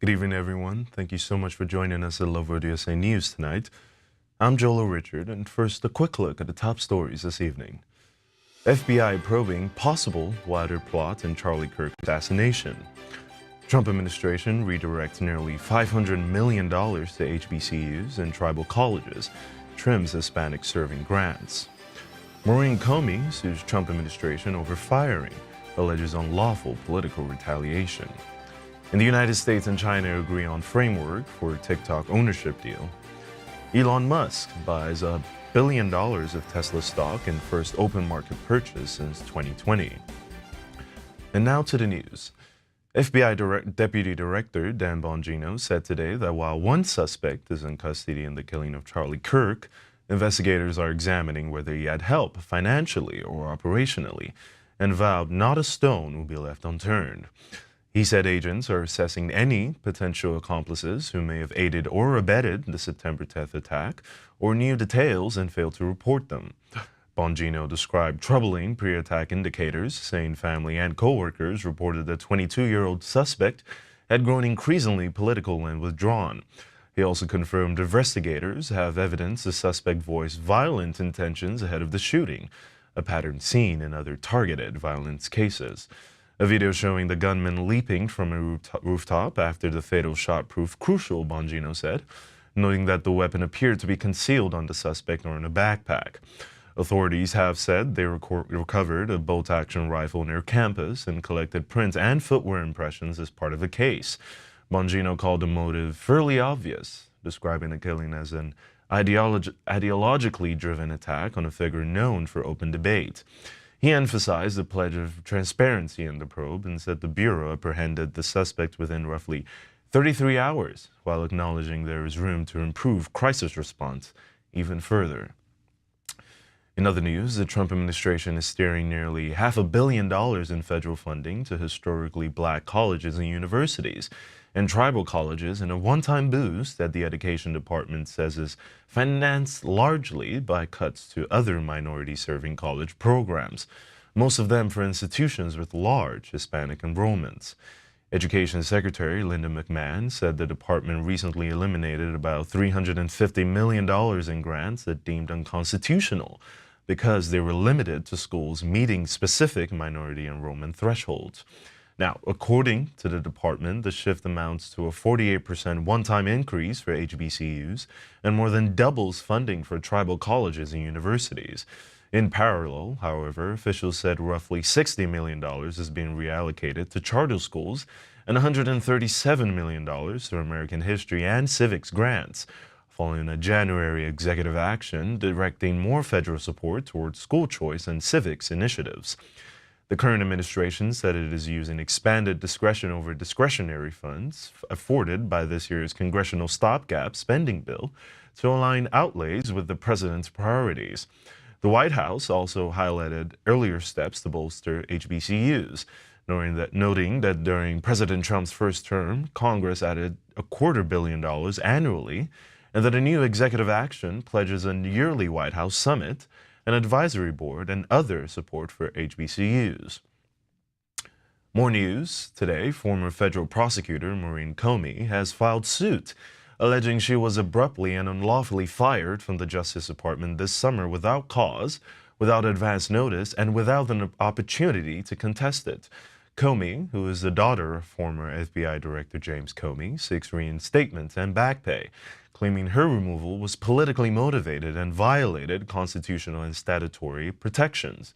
Good evening, everyone. Thank you so much for joining us at Loveworld USA News tonight. I'm Joel Richard, and first, a quick look at the top stories this evening. FBI probing possible wider plot in Charlie Kirk assassination. Trump administration redirects nearly $500 million to HBCUs and tribal colleges, trims Hispanic serving grants. Maureen Comey sues Trump administration over firing, alleges unlawful political retaliation. And the United States and China agree on framework for TikTok ownership deal. Elon Musk buys $1 billion of Tesla stock in first open market purchase since 2020. And now to the news. FBI Deputy Director Dan Bongino said today that while one suspect is in custody in the killing of Charlie Kirk, investigators are examining whether he had help financially or operationally, and vowed not a stone will be left unturned. He said agents are assessing any potential accomplices who may have aided or abetted the September 10th attack or knew details and failed to report them. Bongino described troubling pre-attack indicators, saying family and co-workers reported the 22-year-old suspect had grown increasingly political and withdrawn. He also confirmed investigators have evidence the suspect voiced violent intentions ahead of the shooting, a pattern seen in other targeted violence cases. A video showing the gunman leaping from a rooftop after the fatal shot proved crucial, Bongino said, noting that the weapon appeared to be concealed on the suspect or in a backpack. Authorities have said they recovered a bolt-action rifle near campus and collected print and footwear impressions as part of the case. Bongino called the motive fairly obvious, describing the killing as an ideologically driven attack on a figure known for open debate. He emphasized the pledge of transparency in the probe and said the Bureau apprehended the suspect within roughly 33 hours, while acknowledging there is room to improve crisis response even further. In other news, the Trump administration is steering nearly $500 million in federal funding to historically black colleges and universities and tribal colleges in a one-time boost that the Education Department says is financed largely by cuts to other minority-serving college programs, most of them for institutions with large Hispanic enrollments. Education Secretary Linda McMahon said the department recently eliminated about $350 million in grants that deemed unconstitutional because they were limited to schools meeting specific minority enrollment thresholds. Now, according to the department, the shift amounts to a 48% one-time increase for HBCUs and more than doubles funding for tribal colleges and universities. In parallel, however, officials said roughly $60 million is being reallocated to charter schools and $137 million to American history and civics grants, following a January executive action directing more federal support towards school choice and civics initiatives. The current administration said it is using expanded discretion over discretionary funds afforded by this year's congressional stopgap spending bill to align outlays with the president's priorities. The White House also highlighted earlier steps to bolster HBCUs, noting that during President Trump's first term, Congress added $250 million annually, and that a new executive action pledges a yearly White House summit, an advisory board, and other support for HBCUs. More news. Today, former federal prosecutor Maureen Comey has filed suit, alleging she was abruptly and unlawfully fired from the Justice Department this summer without cause, without advance notice, and without an opportunity to contest it. Comey, who is the daughter of former FBI Director James Comey, seeks reinstatement and back pay, claiming her removal was politically motivated and violated constitutional and statutory protections.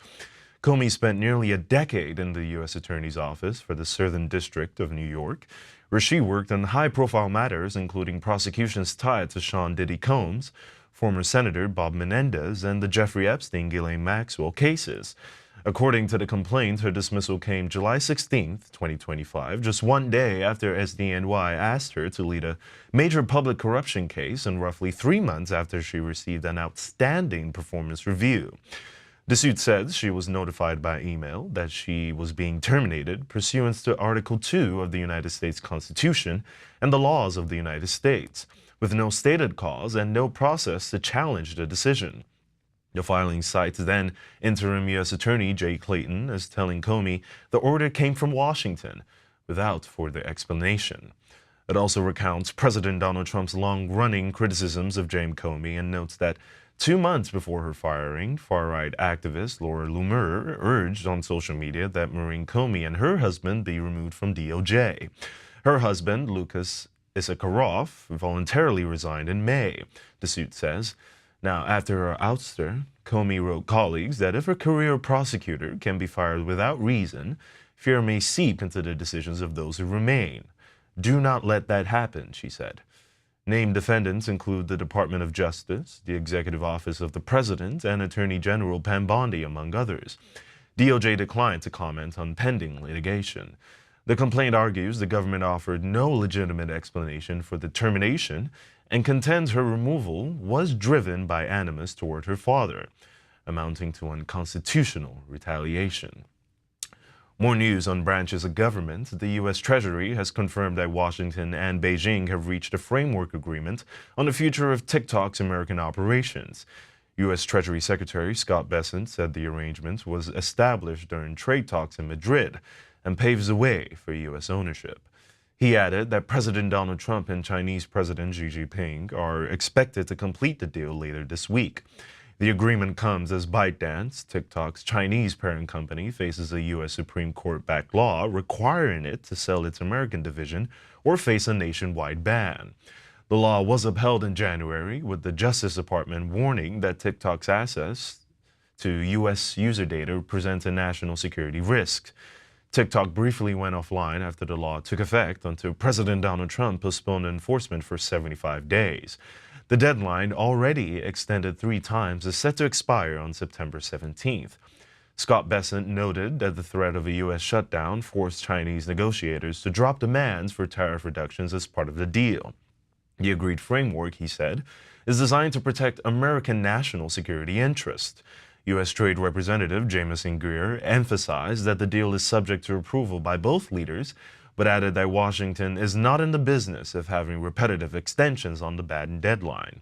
Comey spent nearly a decade in the U.S. Attorney's Office for the Southern District of New York, where she worked on high-profile matters including prosecutions tied to Sean Diddy Combs, former Senator Bob Menendez, and the Jeffrey Epstein-Ghislaine Maxwell cases. According to the complaint, her dismissal came July 16, 2025, just one day after SDNY asked her to lead a major public corruption case and roughly 3 months after she received an outstanding performance review. The suit says she was notified by email that she was being terminated pursuant to Article 2 of the United States Constitution and the laws of the United States, with no stated cause and no process to challenge the decision. The filing cites then interim U.S. Attorney Jay Clayton as telling Comey the order came from Washington, without further explanation. It also recounts President Donald Trump's long-running criticisms of James Comey and notes that 2 months before her firing, far-right activist Laura Loomer urged on social media that Maureen Comey and her husband be removed from DOJ. Her husband, Lucas Issacharoff, voluntarily resigned in May, the suit says. Now, after her ouster, Comey wrote colleagues that if a career prosecutor can be fired without reason, fear may seep into the decisions of those who remain. Do not let that happen, she said. Named defendants include the Department of Justice, the Executive Office of the President, and Attorney General Pam Bondi, among others. DOJ declined to comment on pending litigation. The complaint argues the government offered no legitimate explanation for the termination and contends her removal was driven by animus toward her father, amounting to unconstitutional retaliation. More news on branches of government. The U.S. Treasury has confirmed that Washington and Beijing have reached a framework agreement on the future of TikTok's American operations. U.S. Treasury Secretary Scott Bessent said the arrangement was established during trade talks in Madrid and paves the way for U.S. ownership. He added that President Donald Trump and Chinese President Xi Jinping are expected to complete the deal later this week. The agreement comes as ByteDance, TikTok's Chinese parent company, faces a U.S. Supreme Court-backed law requiring it to sell its American division or face a nationwide ban. The law was upheld in January, with the Justice Department warning that TikTok's access to U.S. user data presents a national security risk. TikTok briefly went offline after the law took effect until President Donald Trump postponed enforcement for 75 days. The deadline, already extended 3 times, is set to expire on September 17th. Scott Bessent noted that the threat of a U.S. shutdown forced Chinese negotiators to drop demands for tariff reductions as part of the deal. The agreed framework, he said, is designed to protect American national security interests. U.S. Trade Representative Jamieson Greer emphasized that the deal is subject to approval by both leaders, but added that Washington is not in the business of having repetitive extensions on the Biden deadline.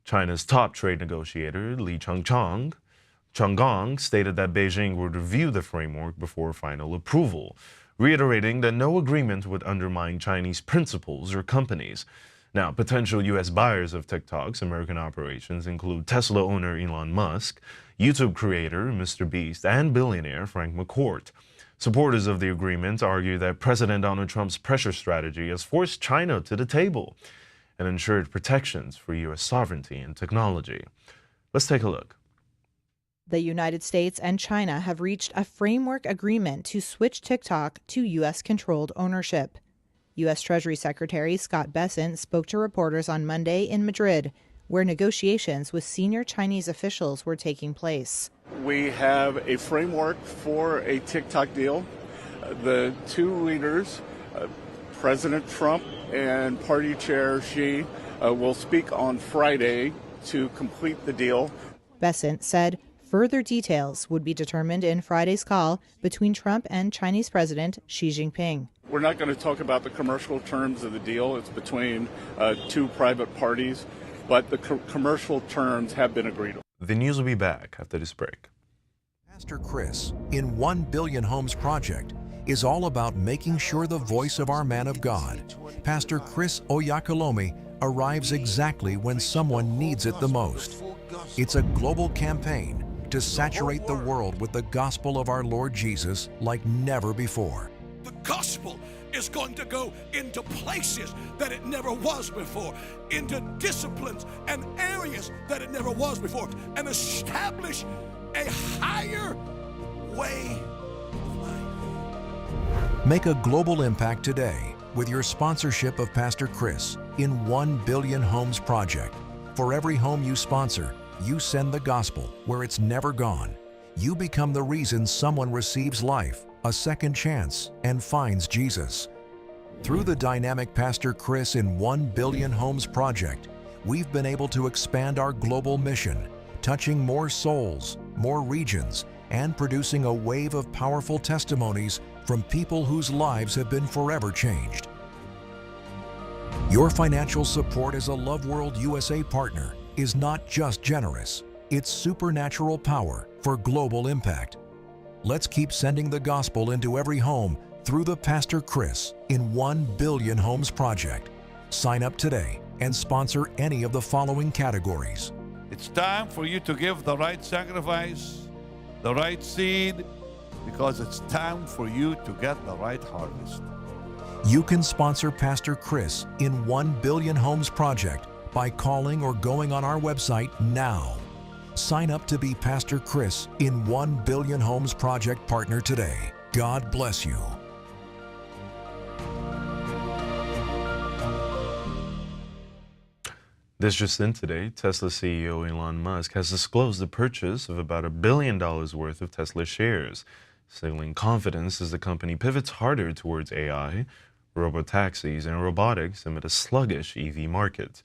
China's top trade negotiator, Li Changgang, stated that Beijing would review the framework before final approval, reiterating that no agreement would undermine Chinese principles or companies. Now, potential U.S. buyers of TikTok's American operations include Tesla owner Elon Musk, YouTube creator Mr. Beast, and billionaire Frank McCourt. Supporters of the agreement argue that President Donald Trump's pressure strategy has forced China to the table and ensured protections for U.S. sovereignty and technology. Let's take a look. The United States and China have reached a framework agreement to switch TikTok to U.S.-controlled ownership. U.S. Treasury Secretary Scott Bessent spoke to reporters on Monday in Madrid, where negotiations with senior Chinese officials were taking place. We have a framework for a TikTok deal. The two leaders, President Trump and Party Chair Xi, will speak on Friday to complete the deal. Bessent said further details would be determined in Friday's call between Trump and Chinese President Xi Jinping. We're not going to talk about the commercial terms of the deal. It's between two private parties, but the commercial terms have been agreed on. The news will be back after this break. Pastor Chris in 1 Billion Homes Project is all about making sure the voice of our man of God, Pastor Chris Oyakhilome, arrives exactly when someone needs it the most. It's a global campaign to saturate the world with the gospel of our Lord Jesus like never before. The gospel is going to go into places that it never was before, into disciplines and areas that it never was before, and establish a higher way of life. Make a global impact today with your sponsorship of Pastor Chris in 1 Billion Homes Project. For every home you sponsor, you send the gospel where it's never gone. You become the reason someone receives life, a second chance, and finds Jesus. Through the dynamic Pastor Chris in 1 Billion Homes Project, we've been able to expand our global mission, touching more souls, more regions, and producing a wave of powerful testimonies from people whose lives have been forever changed. Your financial support as a Loveworld USA partner is not just generous, it's supernatural power for global impact. Let's keep sending the gospel into every home through the Pastor Chris in 1 Billion Homes Project. Sign up today and sponsor any of the following categories. It's time for you to give the right sacrifice, the right seed, because it's time for you to get the right harvest. You can sponsor Pastor Chris in 1 Billion Homes Project by calling or going on our website now. Sign up to be Pastor Chris in 1 Billion Homes Project partner today. God bless you. This just in today, Tesla CEO Elon Musk has disclosed the purchase of about $1 billion worth of Tesla shares, signaling confidence as the company pivots harder towards AI, robotaxis, and robotics amid a sluggish EV market.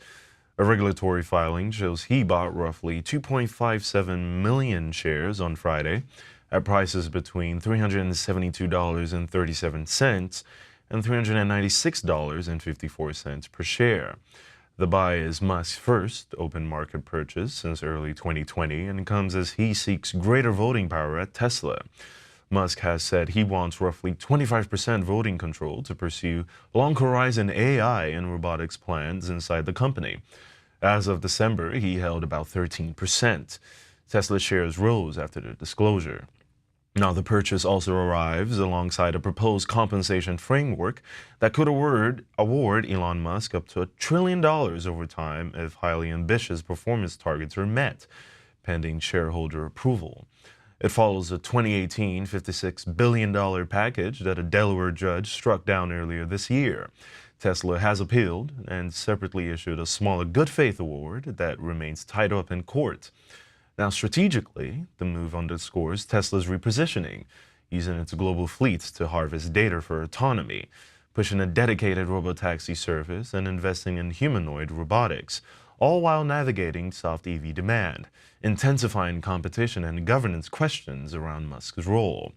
A regulatory filing shows he bought roughly 2.57 million shares on Friday at prices between $372.37 and $396.54 per share. The buy is Musk's first open market purchase since early 2020 and comes as he seeks greater voting power at Tesla. Musk has said he wants roughly 25% voting control to pursue long-horizon AI and robotics plans inside the company. As of December, he held about 13%. Tesla shares rose after the disclosure. Now, the purchase also arrives alongside a proposed compensation framework that could award Elon Musk up to $1 trillion over time if highly ambitious performance targets are met, pending shareholder approval. It follows a 2018 $56 billion package that a Delaware judge struck down earlier this year. Tesla has appealed and separately issued a smaller good faith award that remains tied up in court. Now, strategically, the move underscores Tesla's repositioning, using its global fleets to harvest data for autonomy, pushing a dedicated robotaxi service, and investing in humanoid robotics, all while navigating soft EV demand, intensifying competition and governance questions around Musk's role.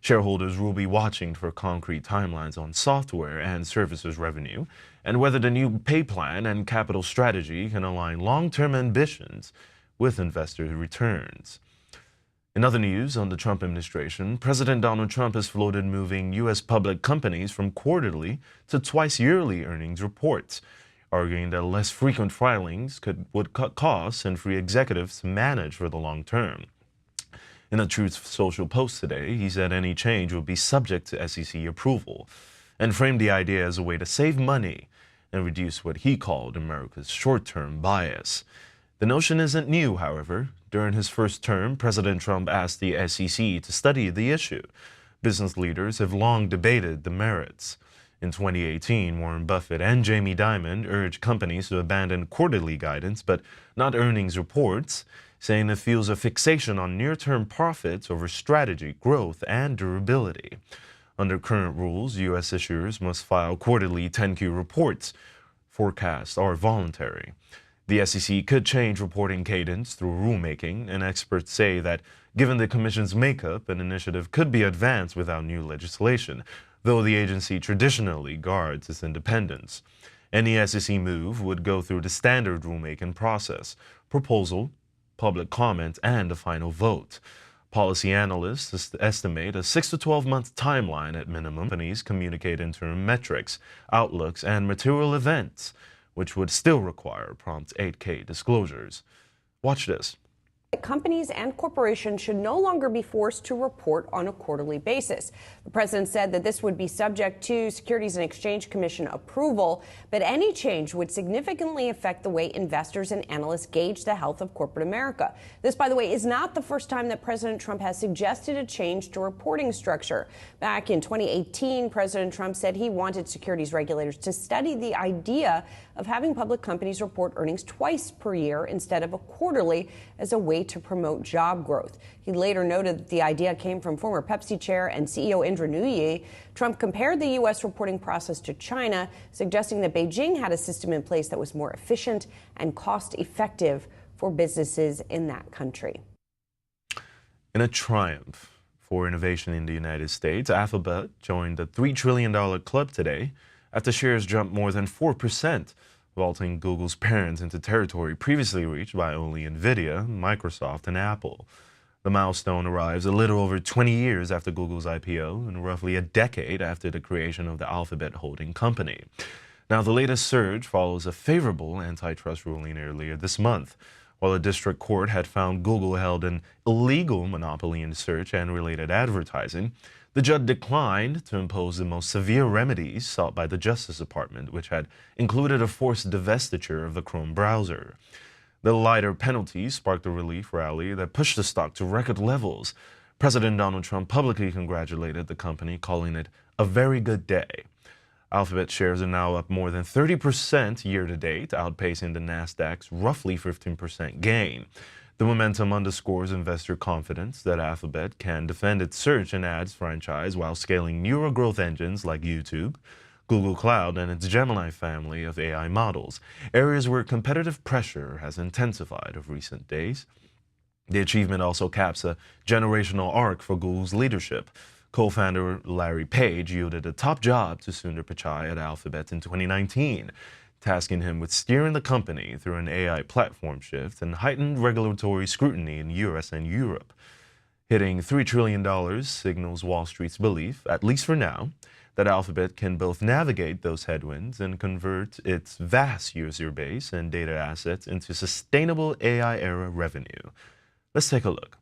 Shareholders will be watching for concrete timelines on software and services revenue, and whether the new pay plan and capital strategy can align long-term ambitions with investor returns. In other news on the Trump administration, President Donald Trump has floated moving U.S. public companies from quarterly to twice-yearly earnings reports, arguing that less frequent filings would cut costs and free executives to manage for the long term. In a Truth Social post today, he said any change would be subject to SEC approval, and framed the idea as a way to save money and reduce what he called America's short-term bias. The notion isn't new, however. During his first term, President Trump asked the SEC to study the issue. Business leaders have long debated the merits. In 2018, Warren Buffett and Jamie Dimon urged companies to abandon quarterly guidance but not earnings reports, saying it fuels a fixation on near-term profits over strategy, growth, and durability. Under current rules, U.S. issuers must file quarterly 10-Q reports. Forecasts are voluntary. The SEC could change reporting cadence through rulemaking, and experts say that, given the Commission's makeup, an initiative could be advanced without new legislation, though the agency traditionally guards its independence. Any SEC move would go through the standard rulemaking process: proposal, public comment, and a final vote. Policy analysts estimate a 6 to 12-month timeline at minimum. Companies communicate interim metrics, outlooks, and material events, which would still require prompt 8K disclosures. Watch this. Companies and corporations should no longer be forced to report on a quarterly basis. The president said that this would be subject to Securities and Exchange Commission approval, but any change would significantly affect the way investors and analysts gauge the health of corporate America. This, by the way, is not the first time that President Trump has suggested a change to reporting structure. Back in 2018, President Trump said he wanted securities regulators to study the idea of having public companies report earnings twice per year instead of a quarterly as a way to promote job growth. He later noted that the idea came from former Pepsi chair and CEO Indra Nooyi. Trump compared the U.S. reporting process to China, suggesting that Beijing had a system in place that was more efficient and cost-effective for businesses in that country. In a triumph for innovation in the United States, Alphabet joined the $3 trillion club today after shares jumped more than 4%, vaulting Google's parents into territory previously reached by only NVIDIA, Microsoft, and Apple. The milestone arrives a little over 20 years after Google's IPO and roughly a decade after the creation of the Alphabet holding company. Now, the latest surge follows a favorable antitrust ruling earlier this month. While a district court had found Google held an illegal monopoly in search and related advertising, the judge declined to impose the most severe remedies sought by the Justice Department, which had included a forced divestiture of the Chrome browser. The lighter penalties sparked a relief rally that pushed the stock to record levels. President Donald Trump publicly congratulated the company, calling it a very good day. Alphabet shares are now up more than 30% year-to-date, outpacing the Nasdaq's roughly 15% gain. The momentum underscores investor confidence that Alphabet can defend its search and ads franchise while scaling newer growth engines like YouTube, Google Cloud, and its Gemini family of AI models, areas where competitive pressure has intensified of recent days. The achievement also caps a generational arc for Google's leadership. Co-founder Larry Page yielded a top job to Sundar Pichai at Alphabet in 2019, tasking him with steering the company through an AI platform shift and heightened regulatory scrutiny in the US and Europe. Hitting $3 trillion signals Wall Street's belief, at least for now, that Alphabet can both navigate those headwinds and convert its vast user base and data assets into sustainable AI-era revenue. Let's take a look.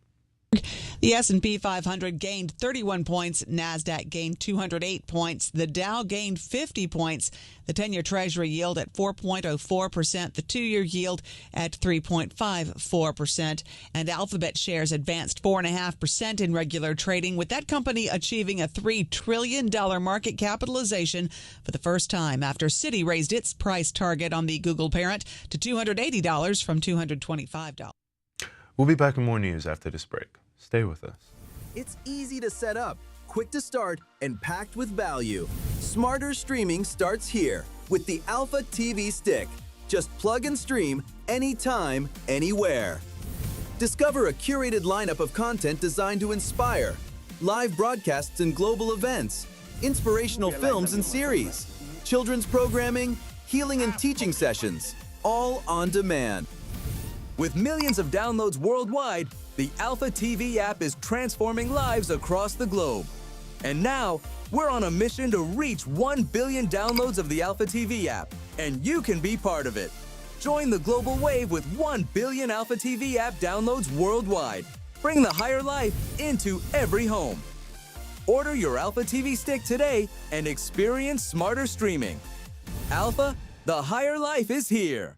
The S&P 500 gained 31 points, NASDAQ gained 208 points, the Dow gained 50 points, the 10-year Treasury yield at 4.04%, the 2-year yield at 3.54%, and Alphabet shares advanced 4.5% in regular trading, with that company achieving a $3 trillion market capitalization for the first time after Citi raised its price target on the Google parent to $280 from $225. We'll be back with more news after this break. Stay with us. It's easy to set up, quick to start, and packed with value. Smarter streaming starts here with the Alpha TV Stick. Just plug and stream anytime, anywhere. Discover a curated lineup of content designed to inspire, live broadcasts and global events, inspirational films and series, children's programming, healing and teaching sessions, all on demand. With millions of downloads worldwide, the Alpha TV app is transforming lives across the globe. And now, we're on a mission to reach 1 billion downloads of the Alpha TV app, and you can be part of it. Join the global wave with 1 billion Alpha TV app downloads worldwide. Bring the higher life into every home. Order your Alpha TV Stick today and experience smarter streaming. Alpha, the higher life is here.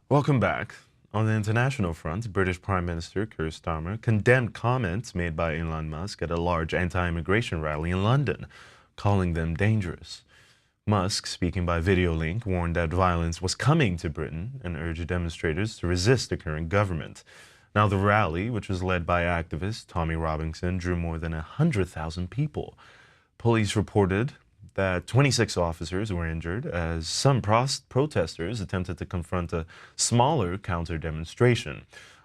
Welcome back. On the international front, British Prime Minister Keir Starmer condemned comments made by Elon Musk at a large anti-immigration rally in London, calling them dangerous. Musk, speaking by video link, warned that violence was coming to Britain and urged demonstrators to resist the current government. Now, the rally, which was led by activist Tommy Robinson, drew more than 100,000 people. Police reported that 26 officers were injured as some protesters attempted to confront a smaller counter-demonstration.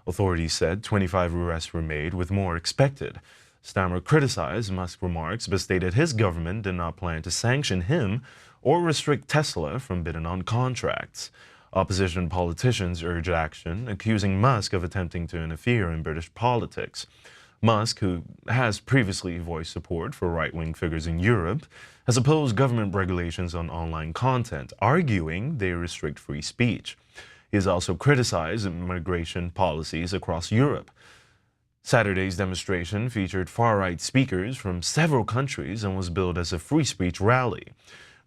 Authorities said 25 arrests were made, with more expected. Starmer criticized Musk's remarks, but stated his government did not plan to sanction him or restrict Tesla from bidding on contracts. Opposition politicians urged action, accusing Musk of attempting to interfere in British politics. Musk, who has previously voiced support for right-wing figures in Europe, has opposed government regulations on online content, arguing they restrict free speech. He has also criticized immigration policies across Europe. Saturday's demonstration featured far-right speakers from several countries and was billed as a free speech rally.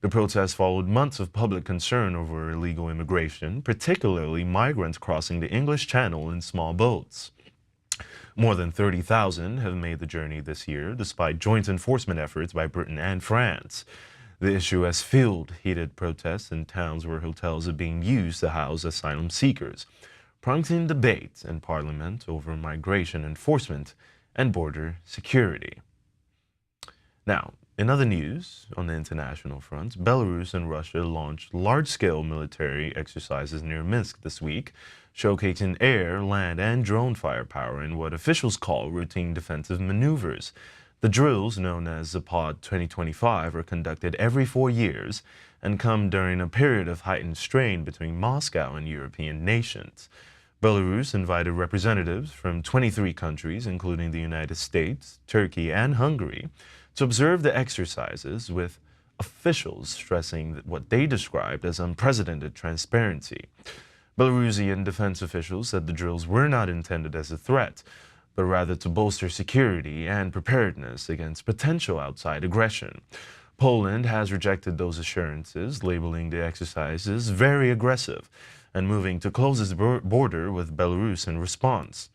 The protest followed months of public concern over illegal immigration, particularly migrants crossing the English Channel in small boats. More than 30,000 have made the journey this year, despite joint enforcement efforts by Britain and France. The issue has fueled heated protests in towns where hotels are being used to house asylum seekers, prompting debate in Parliament over migration enforcement and border security. Now, in other news, on the international front, Belarus and Russia launched large-scale military exercises near Minsk this week, showcasing air, land, and drone firepower in what officials call routine defensive maneuvers. The drills, known as Zapad 2025, are conducted every 4 years and come during a period of heightened strain between Moscow and European nations. Belarus invited representatives from 23 countries, including the United States, Turkey, and Hungary, to observe the exercises, with officials stressing what they described as unprecedented transparency. Belarusian defense officials said the drills were not intended as a threat, but rather to bolster security and preparedness against potential outside aggression. Poland has rejected those assurances, labeling the exercises very aggressive and moving to close its border with Belarus in response.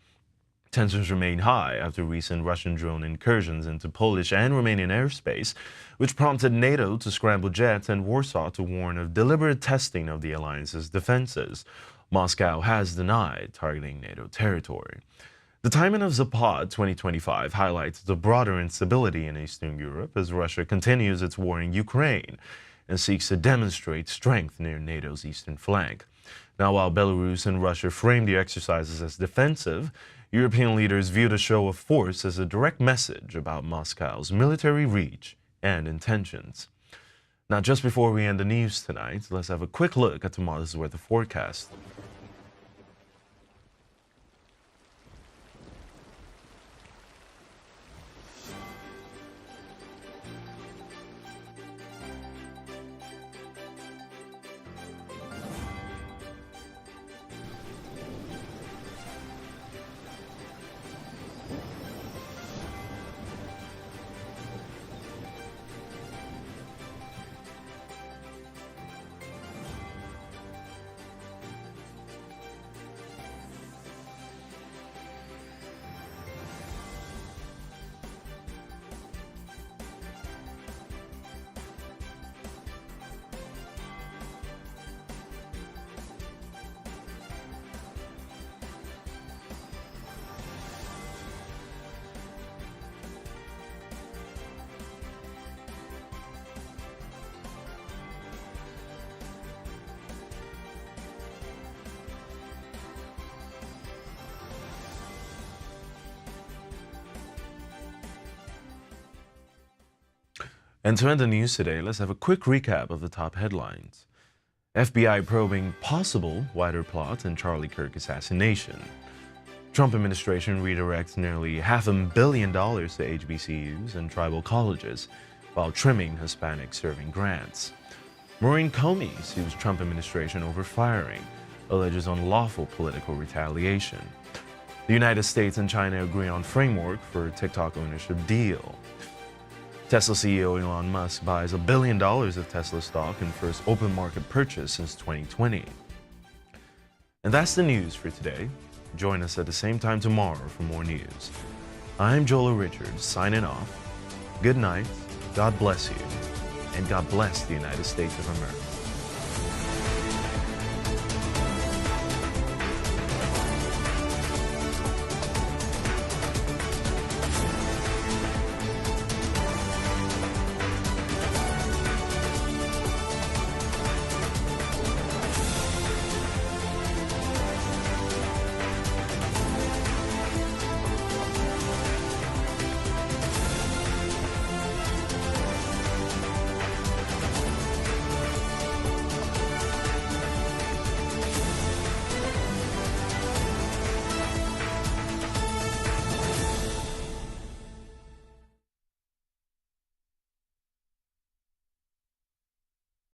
Tensions remain high after recent Russian drone incursions into Polish and Romanian airspace, which prompted NATO to scramble jets and Warsaw to warn of deliberate testing of the alliance's defenses. Moscow has denied targeting NATO territory. The timing of Zapad 2025 highlights the broader instability in Eastern Europe as Russia continues its war in Ukraine and seeks to demonstrate strength near NATO's eastern flank. Now, while Belarus and Russia frame the exercises as defensive, European leaders view the show of force as a direct message about Moscow's military reach and intentions. Now, just before we end the news tonight, let's have a quick look at tomorrow's weather forecast. And to end the news today, let's have a quick recap of the top headlines. FBI probing possible wider plot in Charlie Kirk assassination. Trump administration redirects nearly $500 million to HBCUs and tribal colleges while trimming Hispanic serving grants. Maureen Comey sues Trump administration over firing, alleges unlawful political retaliation. The United States and China agree on framework for TikTok ownership deal. Tesla CEO Elon Musk buys $1 billion of Tesla stock in first open market purchase since 2020. And that's the news for today. Join us at the same time tomorrow for more news. I'm Joel Richards signing off. Good night, God bless you, and God bless the United States of America.